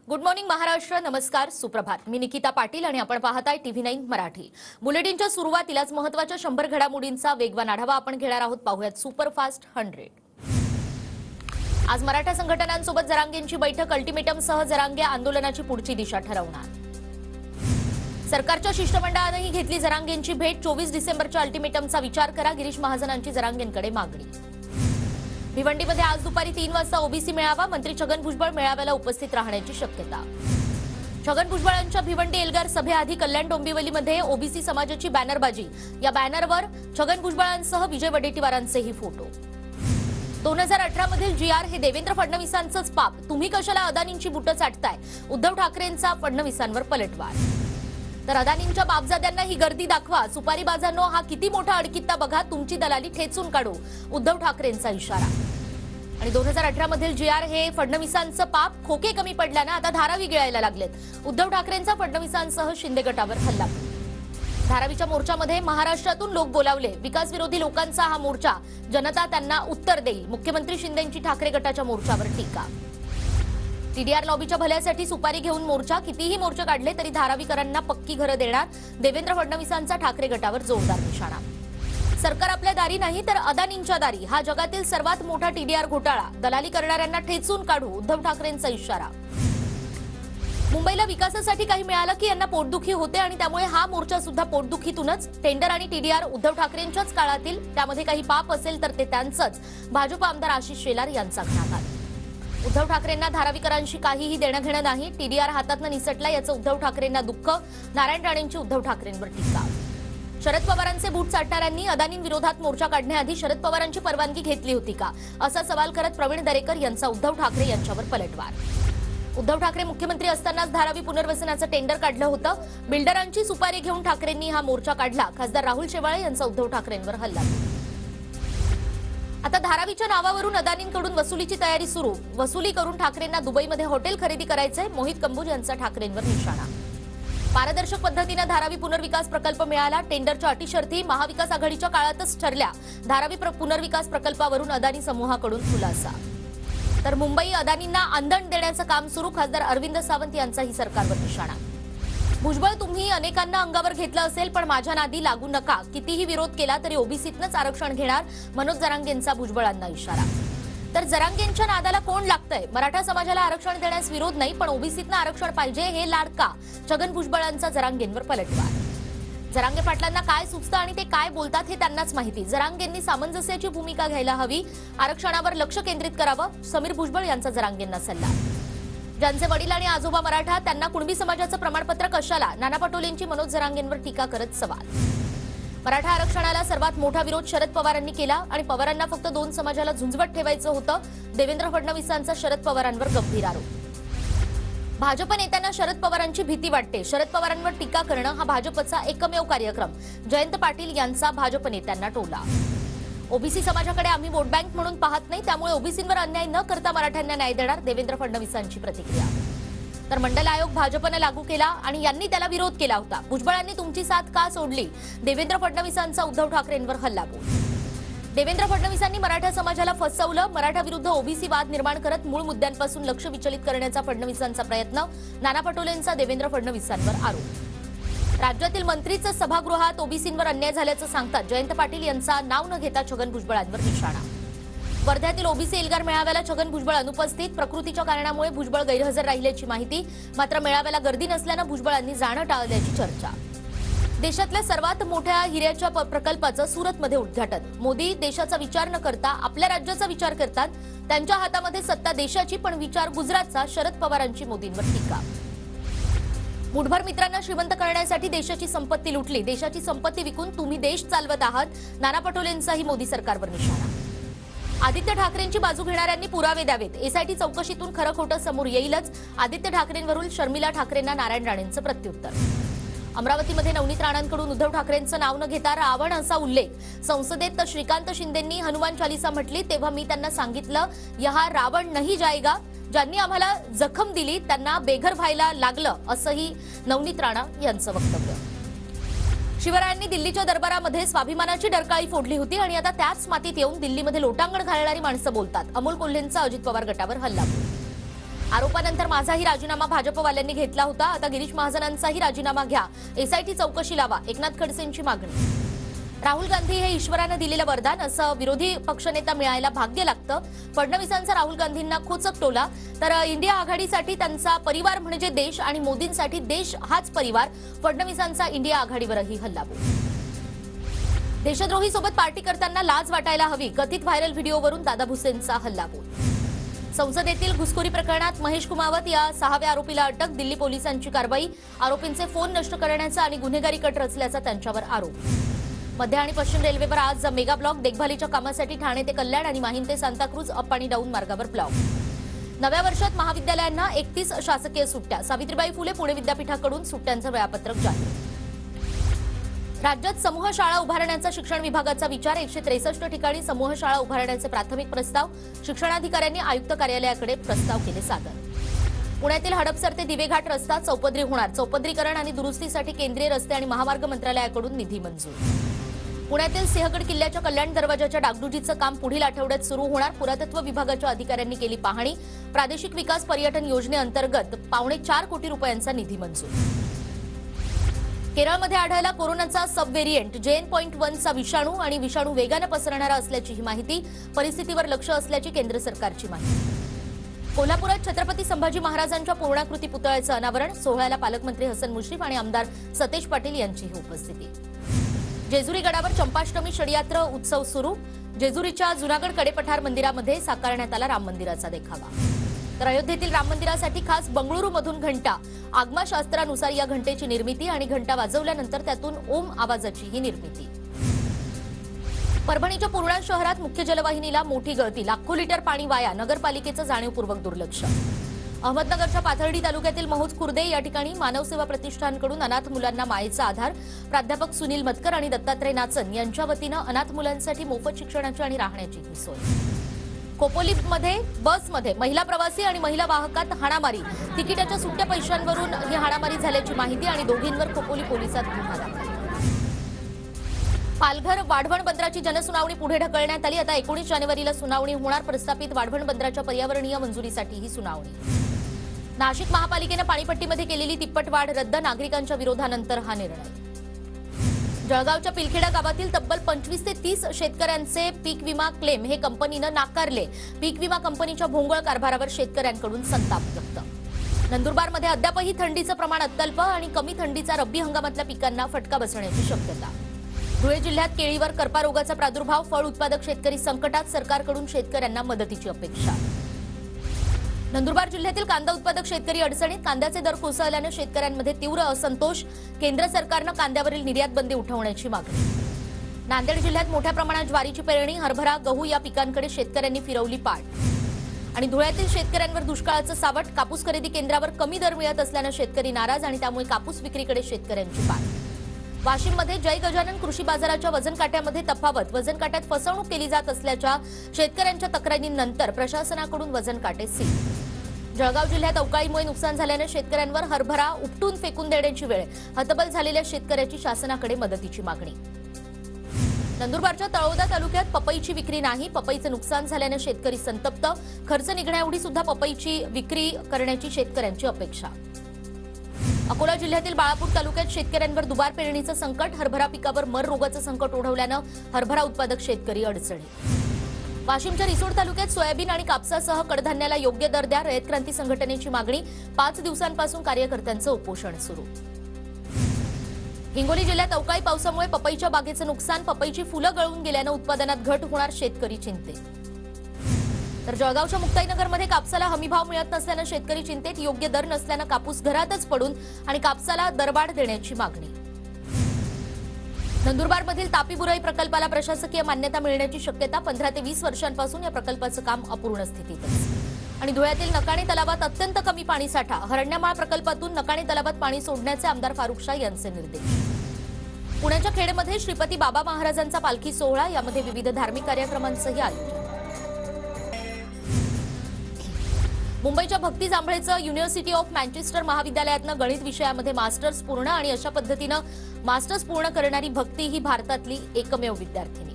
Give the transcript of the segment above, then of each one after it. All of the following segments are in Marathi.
Good morning Maharashtra. नमस्कार, सुप्रभात. मी निकिता पाटील आणि आपण पाहताय TV9 मराठी. बुलेटिनच्या सुरुवातीलाच महत्त्वाच्या 100 घडामोडींचा वेगवान आढावा आपण घेणार आहोत. पाहूयात सुपरफास्ट 100. आज मराठा संघटनांसोबत जरांगेंची बैठक. अल्टिमेटमसह जरांगे आंदोलनाची पुढची दिशा ठरवणार. सरकारच्या शिष्टमंडळानेही घेतली जरांगेंची भेट. 24 डिसेंबरच्या अल्टिमेटमचा विचार करा, गिरीश महाजनांची जरांगेंकडे मागणी. भिवंडीमध्ये आज दुपारी 3 वाजता ओबीसी मेळावा. मंत्री छगन भुजबळ मेळाव्याला उपस्थित राहण्याची शक्यता. छगन भुजबळांच्या भिवंडी एल्गार सभेआधी कल्याण डोंबिवलीमध्ये ओबीसी समाजाची बॅनरबाजी. या बॅनरवर छगन भुजबळांसह विजय वडेट्टीवारांचेही फोटो. 2018 मधील GR हे देवेंद्र फडणवीसांचंच पाप. तुम्ही कशाला अदानींची बुटं चाटताय? उद्धव ठाकरेंचा फडणवीसांवर पलटवार. तर अदानींच्या बापजाद्यांना ही गर्दी दाखवा. सुपारी बाजांनो, हा किती मोठा अडकित्ता बघा. तुमची दलाली ठेचून काढू. उद्धव ठाकरेंचा इशारा. आणि 2018 मधील GR हे फडणवीसांचं पाप. खोके कमी पडल्यानं आता धारावी गिळायला लागलेत. उद्धव ठाकरेंचा फडणवीसांसह शिंदे गटावर हल्ला. धारावीच्या मोर्चामध्ये महाराष्ट्रातून लोक बोलावले. विकास विरोधी लोकांचा हा मोर्चा. जनता त्यांना उत्तर देईल. मुख्यमंत्री शिंदेंची ठाकरे गटाच्या मोर्चावर टीका. TDR लॉबीच्या भल्यासाठी सुपारी घेऊन मोर्चा. कितीही मोर्चे काढले तरी धारावीकरांना पक्की घरं देणार. देवेंद्र फडणवीसांचा ठाकरे गटावर जोरदार निशाणा. सरकार आपल्या दारी नाही तर अदानींच्या दारी. हा जगातील सर्वात मोठा TDR घोटाळा. दलाली करणाऱ्यांना ठेचून काढू. उद्धव ठाकरेंचा इशारा. मुंबईला विकासासाठी काही मिळालं की यांना पोटदुखी होते आणि त्यामुळे हा मोर्चा सुद्धा पोटदुखीतूनच. टेंडर आणि TDR उद्धव ठाकरेंच्याच काळातील. त्यामध्ये काही पाप असेल तर ते त्यांचंच. भाजप आमदार आशिष शेलार यांचा घणाघात. उद्धव ठाकरेंना धारावीकरांशी काहीही देणं घेणं नाही. TDR हातातनं निसटला याचं उद्धव ठाकरेंना दुःख. नारायण राणेंची उद्धव ठाकरेंवर टीका. शरद पवारांचे बूट चाटणाऱ्यांनी अदानींविरोधात मोर्चा काढण्याआधी शरद पवारांची परवानगी घेतली होती का, असा सवाल करत प्रवीण दरेकर यांचा उद्धव ठाकरे यांच्यावर पलटवार. उद्धव ठाकरे मुख्यमंत्री असतानाच धारावी पुनर्वसनाचं टेंडर काढलं होतं. बिल्डरांची सुपारी घेऊन ठाकरेंनी हा मोर्चा काढला. खासदार राहुल शेवाळे यांचा उद्धव ठाकरेंवर हल्ला. आता धारावीच्या नावावरून अदानींकडून वसुलीची तयारी सुरू. वसुली करून ठाकरेंना दुबईमध्ये हॉटेल खरेदी करायचंय. मोहित कंबोज यांचा ठाकरेंवर निशाणा. पारदर्शक पद्धतीने धारावी पुनर्विकास प्रकल्प मिळाला. टेंडरच्या अटी शर्ती महाविकास आघाडीच्या काळातच ठरल्या. धारावी पुनर्विकास प्रकल्पावरून अदानी समूहाकडून खुलासा. तर मुंबई अदानींना आंदण देण्याचं काम सुरू. खासदार अरविंद सावंत यांचाही सरकारवर निशाणा. भुजबळ, तुम्ही अनेकांना अंगावर घेतलं असेल पण माझ्या नादी लागू नका. कितीही विरोध केला तरी ओबीसीतनंच आरक्षण घेणार. मनोज जरांगेंचा भुजबळांना इशारा. तर जरांगेंच्या नादाला कोण लागतंय? मराठा समाजाला आरक्षण देण्यास विरोध नाही पण ओबीसीतनं आरक्षण पाहिजे हे लाडका. छगन भुजबळांचा जरांगेंवर पलटवार. जरांगे पाटलांना काय सुचतं आणि ते काय बोलतात हे त्यांनाच माहिती. जरांगेंनी सामंजस्याची भूमिका घ्यायला हवी. आरक्षणावर लक्ष केंद्रित करावं. समीर भुजबळ यांचा जरांगेंना सल्ला. ज्यांचे वडील आणि आजोबा मराठा त्यांना कुणबी समाजाचं प्रमाणपत्र कशाला? नाना पटोलेंची मनोज जरांगेंवर टीका करत सवाल. मराठा आरक्षणाला सर्वात मोठा विरोध शरद पवारांनी केला आणि पवारांना फक्त 2 समाजाला झुंजवत ठेवायचं होतं. देवेंद्र फडणवीसांचा शरद पवारांवर गंभीर आरोप. भाजप नेत्यांना शरद पवारांची भीती वाटते. शरद पवारांवर टीका करणं हा भाजपचा एकमेव कार्यक्रम. जयंत पाटील यांचा भाजप नेत्यांना टोला. ओबीसी समाजाकडे आम्ही वोट बँक म्हणून पाहत नाही. त्यामुळे ओबीसींवर अन्याय न करता मराठ्यांना न्याय देणार. देवेंद्र फडणवीसांची प्रतिक्रिया. तर मंडल आयोग भाजपने लागू केला आणि यांनी त्याला विरोध केला होता. भुजबळांनी तुमची साथ का सोडली? देवेंद्र फडणवीसांचा उद्धव ठाकरेंवर हल्लाबोल. देवेंद्र फडणवीसांनी मराठा समाजाला फसवलं. मराठा विरुद्ध ओबीसी वाद निर्माण करत मूळ मुद्द्यांपासून लक्ष विचलित करण्याचा फडणवीसांचा प्रयत्न. नाना पटोलेंचा देवेंद्र फडणवीसांवर आरोप. राज्यातील मंत्रीच सभागृहात ओबीसींवर अन्याय झाल्याचं सांगतात जयंत पाटील यांचा नाव न घेता छगन भुजबळांवर निशाणा. वर्ध्यातील ओबीसी एल्गार मेळाव्याला छगन भुजबळ अनुपस्थित. प्रकृतीच्या कारणामुळे भुजबळ गैरहजर राहिल्याची माहिती. मात्र मेळाव्याला गर्दी नसल्यानं भुजबळांनी जाणं टाळल्याची चर्चा. देशातल्या सर्वात मोठ्या हिऱ्याच्या प्रकल्पाचं सुरतमध्ये उद्घाटन. मोदी देशाचा विचार न करता आपल्या राज्याचा विचार करतात. त्यांच्या हातामध्ये सत्ता देशाची पण विचार गुजरातचा. शरद पवारांची मोदींवर टीका. मुठभर मित्रांना श्रीमंत करण्यासाठी देशाची संपत्ती लुटली. देशाची संपत्ती विकून तुम्ही देश चालवत आहात. नाना पटोलेंचाही मोदी सरकारवर निशाणा. आदित्य ठाकरेंची बाजू घेणाऱ्यांनी पुरावे द्यावेत. एसआयटी चौकशीतून खरं खोटं समोर येईलच. आदित्य ठाकरेंवरून शर्मिला ठाकरेंना नारायण राणेंचं प्रत्युत्तर. अमरावतीमध्ये नवनीत राणांकडून उद्धव ठाकरेंचं नाव न घेता रावण असा उल्लेख. संसदेत श्रीकांत शिंदेंनी हनुमान चालीसा म्हटली तेव्हा मी त्यांना सांगितलं यहा रावण नाही जाएगा. ज्यांनी आम्हाला जखम दिली त्यांना बेघर व्हायला लागलं, असंही नवनीत राणा यांचं वक्तव्य. शिवरायांनी दिल्लीच्या दरबारामध्ये स्वाभिमानाची डरकाळी फोडली होती आणि आता त्याच मातीत येऊन दिल्लीमध्ये लोटांगण घालणारी माणसं बोलतात. अमोल कोल्हेंचा अजित पवार गटावर हल्लाबोल. आरोपानंतर माझाही राजीनामा भाजपवाल्यांनी घेतला होता. आता गिरीश महाजनांचाही राजीनामा घ्या, एसआयटी चौकशी लावा, एकनाथ खडसेंची मागणी. राहुल गांधी हे ईश्वरानं दिलेलं वरदान असं विरोधी पक्षनेता मिळायला भाग्य लागतं. फडणवीसांचा राहुल गांधींना खोचक टोला. तर इंडिया आघाडीसाठी त्यांचा परिवार म्हणजे देश आणि मोदींसाठी देश हाच परिवार. फडणवीसांचा इंडिया आघाडीवरही हल्लाबोल. देशद्रोही सोबत पार्टी करताना लाज वाटायला हवी, कथित व्हायरल व्हिडिओवरून दादा भुसेंचा हल्लाबोल. संसदेतील घुसखोरी प्रकरणात महेश कुमावत या 6व्या आरोपीला अटक. दिल्ली पोलिसांची कारवाई. आरोपींचे फोन नष्ट करण्याचा आणि गुन्हेगारी कट रचल्याचा त्यांच्यावर आरोप. मध्य आणि पश्चिम रेल्वेवर आज मेगा ब्लॉक. देखभालीच्या कामासाठी ठाणे ते कल्याण आणि माहीम ते सांताक्रूज अप आणि डाऊन मार्गावर ब्लॉक. नव्या वर्षात महाविद्यालयांना 31 शासकीय सुट्ट्या. सावित्रीबाई फुले पुणे विद्यापीठाकडून सुट्ट्यांचं वेळापत्रक जाहीर. राज्यात समूह शाळा उभारण्याचा शिक्षण विभागाचा विचार. 163 ठिकाणी समूह शाळा उभारण्याचे प्राथमिक प्रस्ताव. शिक्षणाधिकाऱ्यांनी आयुक्त कार्यालयाकडे प्रस्ताव केले सादर. पुण्यातील हडपसर ते दिवेघाट रस्ता चौपदरी होणार. चौपदरीकरण आणि दुरुस्तीसाठी केंद्रीय रस्ते आणि महामार्ग मंत्रालयाकडून निधी मंजूर. पुण्यातील सिंहगड किल्ल्याच्या कल्याण दरवाजाच्या डागडुजीचं काम पुढील आठवड्यात सुरू होणार. पुरातत्व विभागाच्या अधिकाऱ्यांनी केली पाहणी. प्रादेशिक विकास पर्यटन योजनेअंतर्गत 4.25 कोटी रुपयांचा निधी मंजूर. केरळमध्ये आढळला कोरोनाचा सब व्हेरिएंट. JN.1 विषाणू आणि विषाणू वेगानं पसरणारा असल्याची ही माहिती. परिस्थितीवर लक्ष असल्याची केंद्र सरकारची माहिती. कोल्हापुरात छत्रपती संभाजी महाराजांच्या पूर्णाकृती पुतळ्याचं अनावरण. सोहळ्याला पालकमंत्री हसन मुश्रीफ आणि आमदार सतेज पाटील यांचीही उपस्थिती. जेजुरी गडावर चंपाष्टमी षडयात्र उत्सव सुरू. जेजुरीच्या जुनागड कडेपठार मंदिरामध्ये साकारण्यात आला राम मंदिराचा देखावा. तर अयोध्येतील राम मंदिरासाठी खास बंगळुरूमधून घंटा. आगमशास्त्रानुसार या घंटेची निर्मिती आणि घंटा वाजवल्यानंतर त्यातून ओम आवाजाची ही निर्मिती. परभणीच्या पूर्णा शहरात मुख्य जलवाहिनीला मोठी गळती. लाखो लिटर पाणी वाया. नगरपालिकेचं जाणीवपूर्वक दुर्लक्ष. अहमदनगरच्या पाथर्डी तालुक्यातील महोज खुर्दे या ठिकाणी मानव सेवा प्रतिष्ठानकडून अनाथ मुलांना मायेचा आधार. प्राध्यापक सुनील मतकर आणि दत्तात्रय नाचन यांच्या वतीनं अनाथ मुलांसाठी मोफत शिक्षणाची आणि राहण्याची सोय. खोपोलीमध्ये बसमध्ये महिला प्रवासी आणि महिला वाहकात हाणामारी. तिकिटाच्या सुट्ट्या पैशांवरून ही हाणामारी झाल्याची माहिती आणि दोघींवर खोपोली पोलिसात गुन्हा दाखल. पालघर वाढवण बंदराची जनसुनावणी पुढे ढकलण्यात आली. आता 19 जानेवारीला सुनावणी होणार. प्रस्थापित वाढवण बंदराच्या पर्यावरणीय मंजुरीसाठी ही सुनावणी. नाशिक महापालिकेनं पाणीपट्टीमध्ये केलेली तिप्पट वाढ रद्द. नागरिकांच्या विरोधानंतर हा निर्णय. जळगावच्या पिलखेडा गावातील तब्बल 25 ते 30 शेतकऱ्यांचे पीक विमा क्लेम हे कंपनीनं नाकारले. पीक विमा कंपनीच्या भोंगळ कारभारावर शेतकऱ्यांकडून संताप व्यक्त. नंदुरबारमध्ये अद्यापही थंडीचं प्रमाण अत्यल्प आणि कमी थंडीचा रब्बी हंगामातल्या पिकांना फटका बसण्याची शक्यता. धुळे जिल्ह्यात केळीवर करपा रोगाचा प्रादुर्भाव. फळ उत्पादक शेतकरी संकटात. सरकारकडून शेतकऱ्यांना मदतीची अपेक्षा. नंदुरबार जिल्ह्यातील कांदा उत्पादक शेतकरी अडचणीत. कांद्याचे दर कोसळल्यानं शेतकऱ्यांमध्ये तीव्र असंतोष. केंद्र सरकारनं कांद्यावरील निर्यात बंदी उठवण्याची मागणी. नांदेड जिल्ह्यात मोठ्या प्रमाणात ज्वारीची पेरणी. हरभरा गहू या पिकांकडे शेतकऱ्यांनी फिरवली पाठ. आणि धुळ्यातील शेतकऱ्यांवर दुष्काळाचं सावट. कापूस खरेदी केंद्रावर कमी दर मिळत असल्यानं शेतकरी नाराज आणि त्यामुळे कापूस विक्रीकडे शेतकऱ्यांची पाठ. वाशिममध्ये जय गजानन कृषी बाजाराच्या वजन काट्यामध्ये तफावत. वजन काट्यात फसवणूक केली जात असल्याच्या शेतकऱ्यांच्या तक्रारींनंतर प्रशासनाकडून वजन काटे सील. जळगाव जिल्ह्यात अवकाळीमुळे नुकसान झाल्यानं शेतकऱ्यांवर हरभरा उपटून फेकून देण्याची वेळ. हतबल झालेल्या शेतकऱ्याची शासनाकडे मदतीची मागणी. नंदुरबारच्या तळोदा तालुक्यात पपईची विक्री नाही. पपईचं नुकसान झाल्यानं शेतकरी संतप्त. खर्च निघण्याएवढी सुद्धा पपईची विक्री करण्याची शेतकऱ्यांची अपेक्षा. अकोला जिल्ह्यातील बाळापूर तालुक्यात शेतकऱ्यांवर दुबार पेरणीचं संकट. हरभरा पिकावर मर रोगाचं संकट ओढवल्यानं हरभरा उत्पादक शेतकरी अडचणी. वाशिमच्या रिसोड तालुक्यात सोयाबीन आणि कापसासह कडधान्याला योग्य दर द्या. रयत क्रांती संघटनेची मागणी. 5 दिवसांपासून कार्यकर्त्यांचं उपोषण सुरू. हिंगोली जिल्ह्यात अवकाळी पावसामुळे पपईच्या बागेचं नुकसान. पपईची फुलं गळून गेल्यानं उत्पादनात घट होणार. शेतकरी चिंतेत. तर जळगावच्या मुक्ताईनगरमध्ये कापसाला हमीभाव मिळत नसल्यानं शेतकरी चिंतेत. योग्य दर नसल्यानं कापूस घरातच पडून आणि कापसाला दरवाढ देण्याची मागणी. नंदुरबारमधील तापी बुराई प्रकल्पाला प्रशासकीय मान्यता मिळण्याची शक्यता. 15 ते 20 वर्षांपासून या प्रकल्पाचं काम अपूर्ण स्थितीतच. आणि धुळ्यातील नकाणे तलावात अत्यंत कमी पाणीसाठा. हरण्यमाळ प्रकल्पातून नकाणे तलावात पाणी सोडण्याचे आमदार फारुख शाह यांचे निर्देश. पुण्याच्या खेडमध्ये श्रीपती बाबा महाराजांचा पालखी सोहळा. यामध्ये विविध धार्मिक कार्यक्रमांचंही आयोजन. मुंबईच्या भक्ती जांभळेचं युनिव्हर्सिटी ऑफ मँचेस्टर महाविद्यालयातनं गणित विषयामध्ये मास्टर्स पूर्ण आणि अशा पद्धतीनं मास्टर्स पूर्ण करणारी भक्ती ही भारतातली एकमेव विद्यार्थिनी.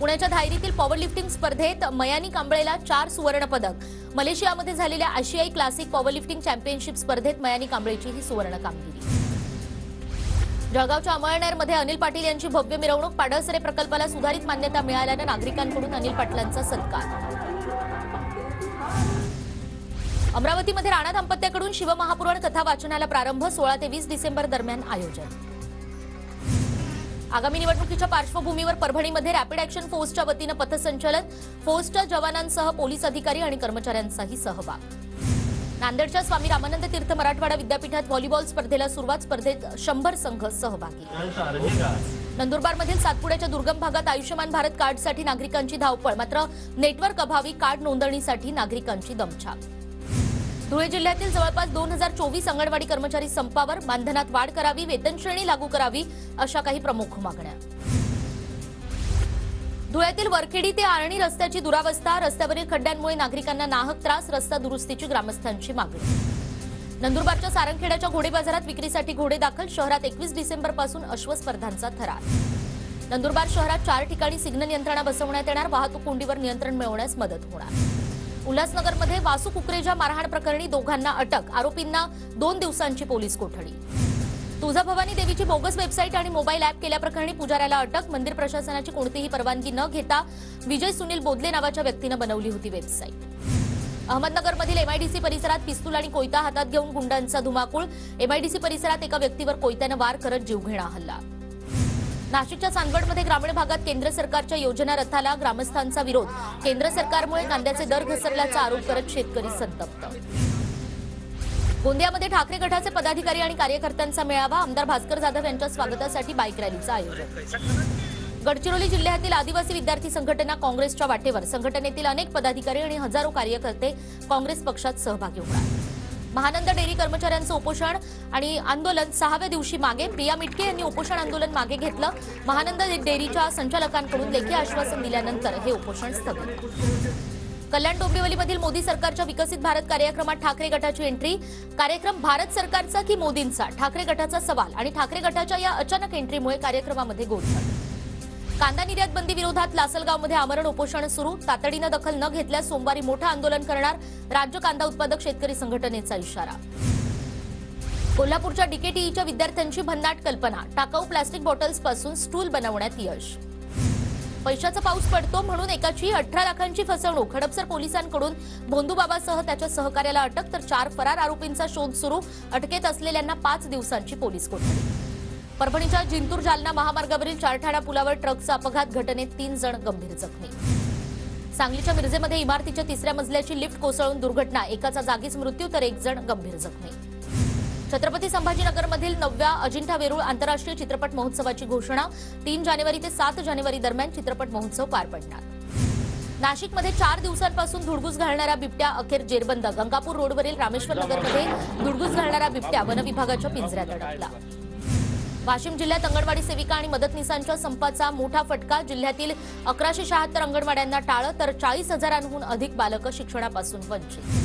पुण्याच्या धायरीतील पॉवरलिफ्टिंग स्पर्धेत मयानी कांबळेला 4 सुवर्ण पदक. मलेशियामध्ये झालेल्या आशियाई क्लासिक पॉवरलिफ्टिंग चॅम्पियनशिप स्पर्धेत मयानी कांबळेची ही सुवर्ण कामगिरी. जळगावच्या अमळनेरमध्ये अनिल पाटील यांची भव्य मिरवणूक. पाडळसरे प्रकल्पाला सुधारित मान्यता मिळाल्यानं नागरिकांकडून अनिल पाटलांचा सत्कार. अमरावतीमध्ये राणा दाम्पत्याकडून शिवमहापुराण कथा वाचनाला प्रारंभ. 16 ते 20 डिसेंबर दरम्यान आयोजन. आगामी निवडणुकीच्या पार्श्वभूमीवर परभणीमध्ये रॅपिड ऍक्शन फोर्सच्या वतीनं पथसंचलन. फोर्सच्या जवानांसह पोलीस अधिकारी आणि कर्मचाऱ्यांचाही सहभाग. नांदेडच्या स्वामी रामानंद तीर्थ मराठवाडा विद्यापीठात व्हॉलीबॉल स्पर्धेला सुरुवात. स्पर्धेत 100 संघ सहभागी. नंदुरबारमधील सातपुड्याच्या दुर्गम भागात आयुष्यमान भारत कार्डसाठी नागरिकांची धावपळ. मात्र नेटवर्क अभावी कार्ड नोंदणीसाठी नागरिकांची दमछाक. धुळे जिल्ह्यातील जवळपास 2024 अंगणवाडी कर्मचारी संपावर. मानधनात वाढ करावी, वेतनश्रेणी लागू करावी अशा काही प्रमुख मागण्या. धुळ्यातील वरखेडी ते आर्णी रस्त्याची दुरावस्था. रस्त्यावरील खड्ड्यांमुळे नागरिकांना नाहक त्रास. रस्ता दुरुस्तीची ग्रामस्थांची मागणी. नंदुरबारच्या सारंगखेड्याच्या घोडे बाजारात विक्रीसाठी घोडे दाखल. शहरात 21 डिसेंबरपासून अश्वस्पर्धांचा थरार. नंदुरबार शहरात 4 ठिकाणी सिग्नल यंत्रणा बसवण्यात येणार. वाहतूक कोंडीवर नियंत्रण मिळवण्यास मदत होणार. उल्हासनगरमध्ये वासू कुकरेजा मारहाण प्रकरणी दोघांना अटक. आरोपींना 2 दिवसांची पोलीस कोठडी. तुळजाभवानी देवीची बोगस वेबसाईट आणि मोबाईल ॲप केल्याप्रकरणी पुजाऱ्याला अटक. मंदिर प्रशासनाची कोणतीही परवानगी न घेता विजय सुनील बोदले नावाच्या व्यक्तीनं बनवली होती वेबसाईट. अहमदनगरमधील एमआयडीसी परिसरात पिस्तूल आणि कोयता हातात घेऊन गुंडांचा धुमाकूळ. एमआयडीसी परिसरात एका व्यक्तीवर कोयत्यानं वार करत जीवघेणा हल्ला. नाशिकच्या चांदवडमध्ये ग्रामीण भागात केंद्र सरकारच्या योजना रथाला ग्रामस्थांचा विरोध. केंद्र सरकारमुळे कांद्याचे दर घसरल्याचा आरोप करत शेतकरी संतप्त. गोंदियामध्ये ठाकरे गटाचे पदाधिकारी आणि कार्यकर्त्यांचा मेळावा. आमदार भास्कर जाधव यांच्या स्वागतासाठी बाईक रॅलीचं आयोजन. गडचिरोली जिल्ह्यातील आदिवासी विद्यार्थी संघटना काँग्रेसच्या वाटेवर. संघटनेतील अनेक पदाधिकारी आणि हजारो कार्यकर्ते काँग्रेस पक्षात सहभागी होणार. महानंद डेअरी कर्मचाऱ्यांचं उपोषण आणि आंदोलन 6व्या दिवशी मागे. प्रिया मिटके यांनी उपोषण आंदोलन मागे घेतलं. महानंद डेअरीच्या संचालकांकडून लेखी आश्वासन दिल्यानंतर हे उपोषण स्थगित. कल्याण डोंबिवलीमधील मोदी सरकारच्या विकसित भारत कार्यक्रमात ठाकरे गटाची एंट्री. कार्यक्रम भारत सरकारचा की मोदींचा? ठाकरे गटाचा सवाल. आणि ठाकरे गटाच्या या अचानक एंट्रीमुळे कार्यक्रमामध्ये गोंधळ. कांदा निर्यात बंदी विरोधात लासलगावमध्ये आमरण उपोषण सुरू. तातडीनं दखल न घेतल्यास सोमवारी मोठं आंदोलन करणार. राज्य कांदा उत्पादक शेतकरी संघटनेचा इशारा. कोल्हापूरच्या डीकेटीईच्या विद्यार्थ्यांची भन्नाट कल्पना. टाकाऊ प्लास्टिक बॉटल्सपासून स्टूल बनवण्यात यश. पैशाचा पाऊस पडतो म्हणून एकाची 18 लाखांची फसवणूक. हडपसर पोलिसांकडून भोंदूबाबासह त्याच्या सहकार्याला अटक. तर 4 फरार आरोपींचा शोध सुरू. अटकेत असलेल्यांना 5 दिवसांची पोलीस कोठडी. परभणीच्या जिंतूर जालना महामार्गावरील चारठाणा पुलावर ट्रकचा अपघात. घटनेत 3 जण गंभीर जखमी. सांगलीच्या मिरजेमध्ये इमारतीच्या 3ऱ्या मजल्याची लिफ्ट कोसळून दुर्घटना. एकाचा जागीच मृत्यू तर 1 जण गंभीर जखमी. छत्रपती संभाजीनगरमधील 9व्या अजिंठा वेरूळ आंतरराष्ट्रीय चित्रपट महोत्सवाची घोषणा. 3 जानेवारी ते 7 जानेवारी दरम्यान चित्रपट महोत्सव पार पडणार. नाशिकमध्ये 4 दिवसांपासून धुडगूस घालणारा बिबट्या अखेर जेरबंद. गंगापूर रोडवरील रामेश्वर नगरमध्ये धुडगूस घालणारा बिबट्या वनविभागाच्या पिंजऱ्यात अडकला. वाशिम जिल्ह्यात अंगणवाडी सेविका आणि मदतनीसांच्या संपाचा मोठा फटका. जिल्ह्यातील 1176 अंगणवाड्यांना टाळं तर 40,000हून अधिक बालकं शिक्षणापासून वंचित.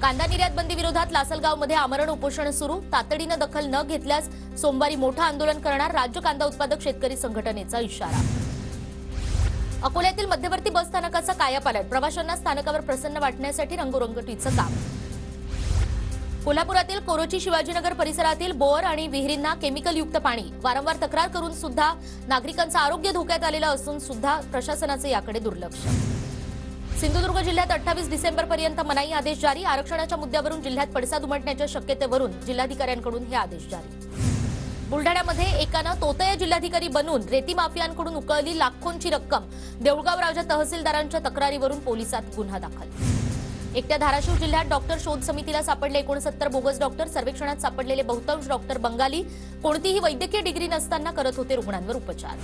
कांदा निर्यात बंदी विरोधात लासलगावमध्ये आमरण उपोषण सुरू. तातडीनं दखल न घेतल्यास सोमवारी मोठं आंदोलन करणार. राज्य कांदा उत्पादक शेतकरी संघटनेचा इशारा. अकोल्यातील मध्यवर्ती बस स्थानकाचा कायापालट. प्रवाशांना स्थानकावर प्रसन्न वाटण्यासाठी रंगरंगटीचं काम. कोल्हापुरातील कोरोची शिवाजीनगर परिसरातील बोअर आणि विहिरींना केमिकलयुक्त पाणी. वारंवार तक्रार करून सुद्धा नागरिकांचं आरोग्य धोक्यात आलेलं असून सुद्धा प्रशासनाचे याकडे दुर्लक्ष. सिंधुदुर्ग जिल्ह्यात 28 डिसेंबरपर्यंत मनाई आदेश जारी. आरक्षणाच्या मुद्द्यावरून जिल्ह्यात पडसाद उमटण्याच्या शक्यतेवरून जिल्हाधिकाऱ्यांकडून हे आदेश जारी. बुलढाण्यामध्ये एकानं तोतया जिल्हाधिकारी बनून रेती माफियांकडून उकळली लाखोंची रक्कम. देऊळगाव राजा तहसीलदारांच्या तक्रारीवरून पोलिसात गुन्हा दाखल. एकट्या धाराशिव जिल्ह्यात डॉक्टर शोध समितीला सापडले 69 बोगस डॉक्टर. सर्वेक्षणात सापडलेले बहुतांश डॉक्टर बंगाली. कोणतीही वैद्यकीय डिग्री नसताना करत होते रुग्णांवर उपचार.